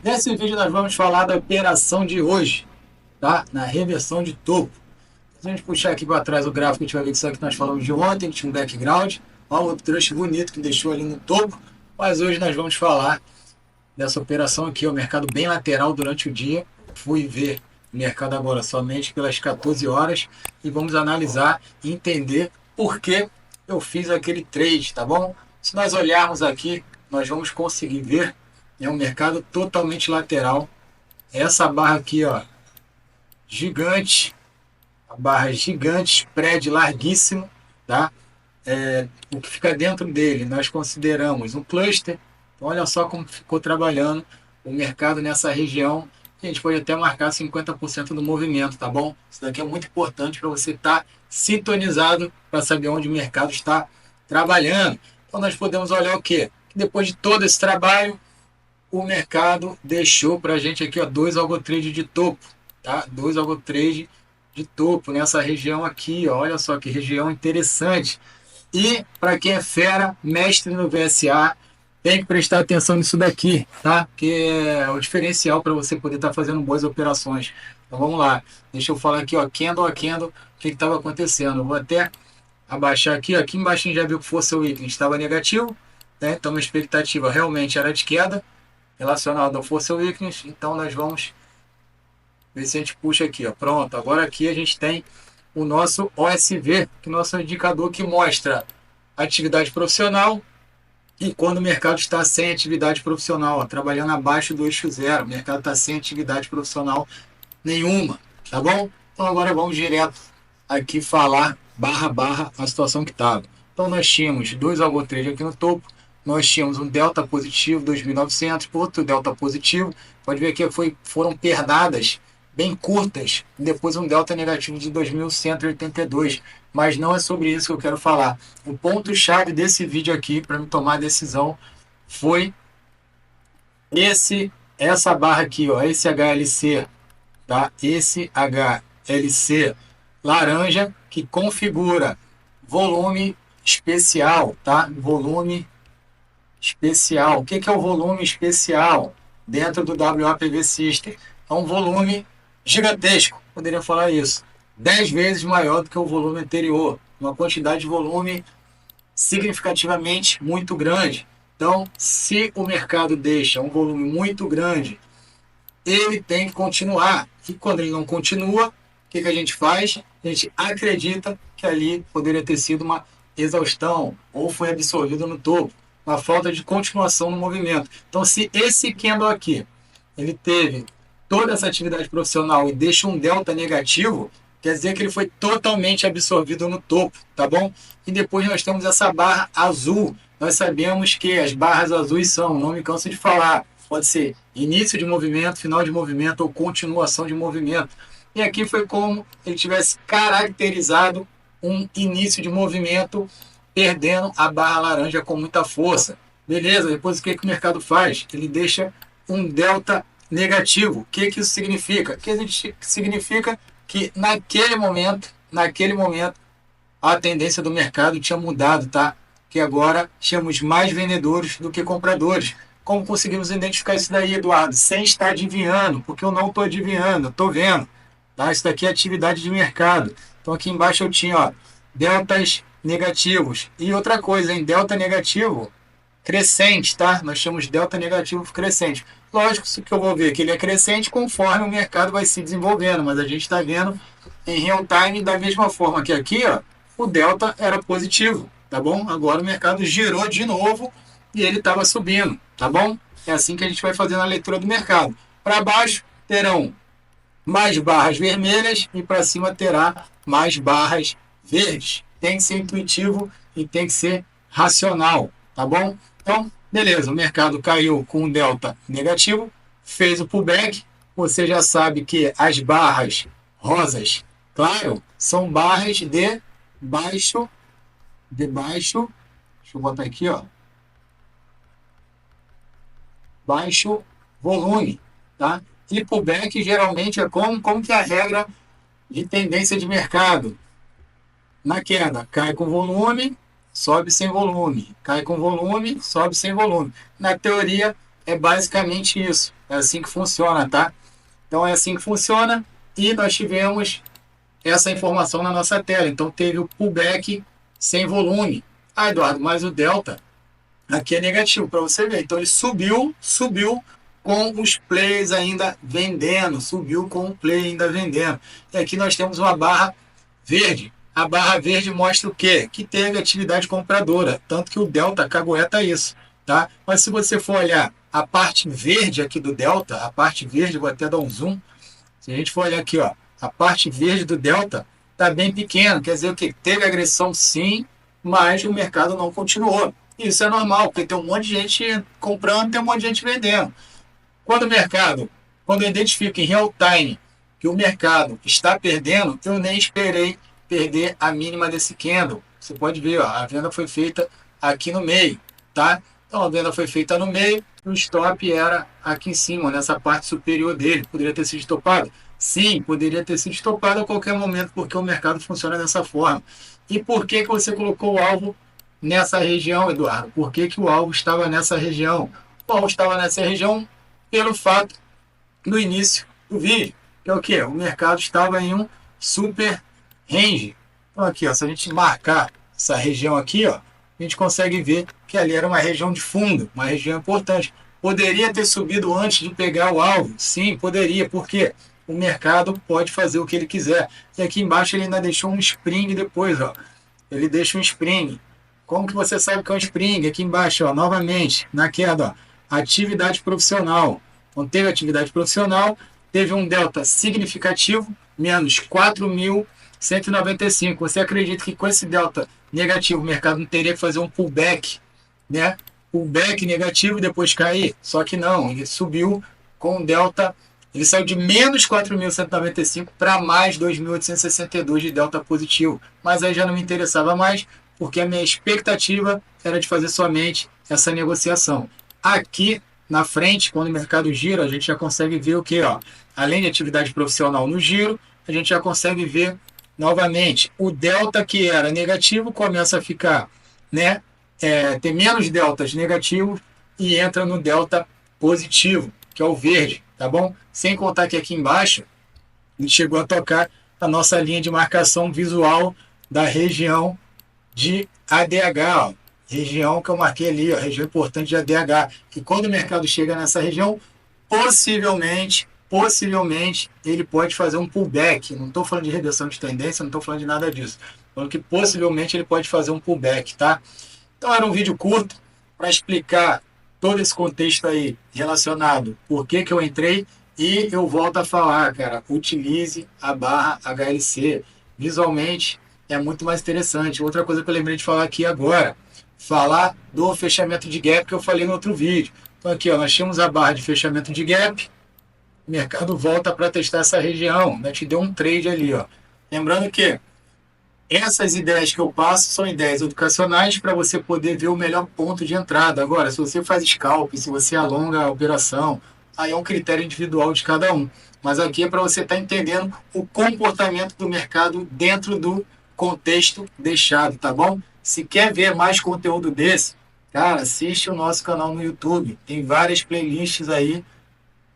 Nesse vídeo nós vamos falar da operação de hoje, tá? Na reversão de topo. Se a gente puxar aqui para trás o gráfico, a gente vai ver que isso aqui nós falamos de ontem, que tinha um background, ó, um uptrust bonito que deixou ali no topo, mas hoje nós vamos falar dessa operação aqui, o mercado bem lateral durante o dia. Fui ver o mercado agora somente pelas 14 horas e vamos analisar e entender por que eu fiz aquele trade, tá bom? Se nós olharmos aqui, nós vamos conseguir ver um mercado totalmente lateral. Essa barra aqui, ó, gigante, a barra gigante, spread larguíssimo, tá? O que fica dentro dele, nós consideramos um cluster. Então, olha só como ficou trabalhando o mercado nessa região. A gente pode até marcar 50% do movimento, tá bom? Isso daqui é muito importante para você estar sintonizado para saber onde o mercado está trabalhando. Então, nós podemos olhar o quê? Que depois de todo esse trabalho, o mercado deixou para a gente aqui, ó, dois algo trade de topo, tá? Dois algo trade de topo nessa região aqui, ó, olha só que região interessante. E para quem é fera, mestre no VSA, tem que prestar atenção nisso daqui, tá? Que é o diferencial para você poder estar fazendo boas operações. Então vamos lá, deixa eu falar aqui, ó, candle a candle, o que estava acontecendo. Eu vou até abaixar aqui, ó, aqui embaixo a gente já viu que força weekly estava negativo, né? Então a expectativa realmente era de queda relacionado ao força weakness. Então nós vamos ver se a gente puxa aqui, ó. Pronto, agora aqui a gente tem o nosso OSV, que é o nosso indicador que mostra atividade profissional e quando o mercado está sem atividade profissional, ó, trabalhando abaixo do eixo zero, o mercado está sem atividade profissional nenhuma, tá bom? Então agora vamos direto aqui falar barra a barra a situação que estava. Então nós tínhamos dois algo trade aqui no topo, nós tínhamos um delta positivo 2.900, outro delta positivo, pode ver que foram pernadas bem curtas, depois um delta negativo de 2.182, mas não é sobre isso que eu quero falar. O ponto-chave desse vídeo aqui, para me tomar a decisão, foi essa barra aqui, ó, esse HLC, tá? Esse HLC laranja que configura volume especial, tá? Volume especial. O que é o volume especial dentro do WAPV System? É um volume gigantesco, poderia falar isso. 10 vezes maior do que o volume anterior. Uma quantidade de volume significativamente muito grande. Então, se o mercado deixa um volume muito grande, ele tem que continuar. E quando ele não continua, o que a gente faz? A gente acredita que ali poderia ter sido uma exaustão ou foi absorvido no topo, uma falta de continuação no movimento. Então, se esse candle aqui ele teve toda essa atividade profissional e deixa um delta negativo, quer dizer que ele foi totalmente absorvido no topo, tá bom? E depois nós temos essa barra azul. Nós sabemos que as barras azuis são, não me canso de falar, pode ser início de movimento, final de movimento ou continuação de movimento. E aqui foi como ele tivesse caracterizado um início de movimento, perdendo a barra laranja com muita força. Beleza, depois o que o mercado faz? Ele deixa um delta negativo. O que isso significa? Que significa que naquele momento, a tendência do mercado tinha mudado, tá? Que agora tínhamos mais vendedores do que compradores. Como conseguimos identificar isso daí, Eduardo? Sem estar adivinhando, porque eu não estou adivinhando, estou vendo. Tá? Isso daqui é atividade de mercado. Então aqui embaixo eu tinha, ó, deltas negativos. E outra coisa, em delta negativo crescente, tá? Nós chamamos delta negativo crescente. Lógico que eu vou ver que ele é crescente conforme o mercado vai se desenvolvendo, mas a gente está vendo em real time da mesma forma que aqui, ó, o delta era positivo, tá bom? Agora o mercado girou de novo e ele estava subindo, tá bom? É assim que a gente vai fazendo a leitura do mercado. Para baixo terão mais barras vermelhas e para cima terá mais barras verdes. Tem que ser intuitivo e tem que ser racional, tá bom? Então, beleza, o mercado caiu com um delta negativo, fez o pullback. Você já sabe que as barras rosas, claro, são barras deixa eu botar aqui, ó, baixo volume, tá? E pullback geralmente é como que é a regra de tendência de mercado. Na queda, cai com volume, sobe sem volume. Cai com volume, sobe sem volume. Na teoria, é basicamente isso. É assim que funciona, tá? Então é assim que funciona e nós tivemos essa informação na nossa tela. Então teve o pullback sem volume. Ah, Eduardo, mas o delta aqui é negativo para você ver. Então ele subiu com os players ainda vendendo, subiu com o play ainda vendendo. E aqui nós temos uma barra verde. A barra verde mostra o quê? Que teve atividade compradora, tanto que o delta cagueta isso, tá? Mas se você for olhar a parte verde aqui do delta, a parte verde, vou até dar um zoom. Se a gente for olhar aqui, ó, a parte verde do delta está bem pequena, quer dizer o quê? Teve agressão sim, mas o mercado não continuou. Isso é normal, porque tem um monte de gente comprando, tem um monte de gente vendendo. Quando o mercado, quando eu identifico em real time que o mercado está perdendo, eu nem esperei perder a mínima desse candle. Você pode ver, ó, a venda foi feita aqui no meio, tá? Então a venda foi feita no meio, o stop era aqui em cima, nessa parte superior dele. Poderia ter sido estopado? Sim, poderia ter sido estopado a qualquer momento, porque o mercado funciona dessa forma. E por que que você colocou o alvo nessa região, Eduardo? Por que que o alvo estava nessa região? O alvo estava nessa região pelo fato no início do vídeo, que é o que? O mercado estava em um super range. Então aqui, ó, se a gente marcar essa região aqui, ó, a gente consegue ver que ali era uma região de fundo, uma região importante. Poderia ter subido antes de pegar o alvo? Sim, poderia, porque o mercado pode fazer o que ele quiser. E aqui embaixo ele ainda deixou um spring depois, ó. Ele deixa um spring. Como que você sabe que é um spring? Aqui embaixo, ó, novamente, na queda, ó, atividade profissional. Então, teve atividade profissional, teve um delta significativo, menos 4.195. Você acredita que com esse delta negativo o mercado não teria que fazer um pullback, né? Pullback negativo e depois cair? Só que não, ele subiu com um delta, ele saiu de menos 4.195 para mais 2.862 de delta positivo. Mas aí já não me interessava mais, porque a minha expectativa era de fazer somente essa negociação. Aqui na frente, quando o mercado gira, a gente já consegue ver o que? Além de atividade profissional no giro, a gente já consegue ver novamente o delta que era negativo começa a ficar, né? Tem menos deltas negativos e entra no delta positivo, que é o verde, tá bom? Sem contar que aqui embaixo a gente chegou a tocar a nossa linha de marcação visual da região de ADH, ó. Região que eu marquei ali, ó, região importante de ADH. E quando o mercado chega nessa região, possivelmente, ele pode fazer um pullback. Não estou falando de reversão de tendência, não estou falando de nada disso. Estou falando que possivelmente ele pode fazer um pullback, tá? Então era um vídeo curto para explicar todo esse contexto aí relacionado por que eu entrei e eu volto a falar, cara, utilize a barra HLC. Visualmente é muito mais interessante. Outra coisa que eu lembrei de falar aqui agora, falar do fechamento de gap que eu falei no outro vídeo. Então aqui, ó, nós tínhamos a barra de fechamento de gap, o mercado volta para testar essa região, né? Te deu um trade ali, ó. Lembrando que essas ideias que eu passo são ideias educacionais para você poder ver o melhor ponto de entrada. Agora, se você faz scalp, se você alonga a operação, aí é um critério individual de cada um. Mas aqui é para você estar entendendo o comportamento do mercado dentro do contexto deixado, tá bom? Se quer ver mais conteúdo desse, cara, assiste o nosso canal no YouTube. Tem várias playlists aí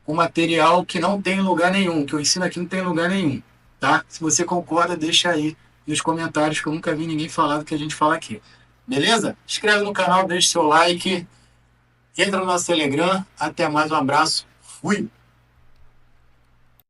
com material que não tem lugar nenhum, que eu ensino aqui não tem lugar nenhum, tá? Se você concorda, deixa aí nos comentários, que eu nunca vi ninguém falar do que a gente fala aqui. Beleza? Inscreve no canal, deixa seu like, entra no nosso Telegram. Até mais, um abraço. Fui!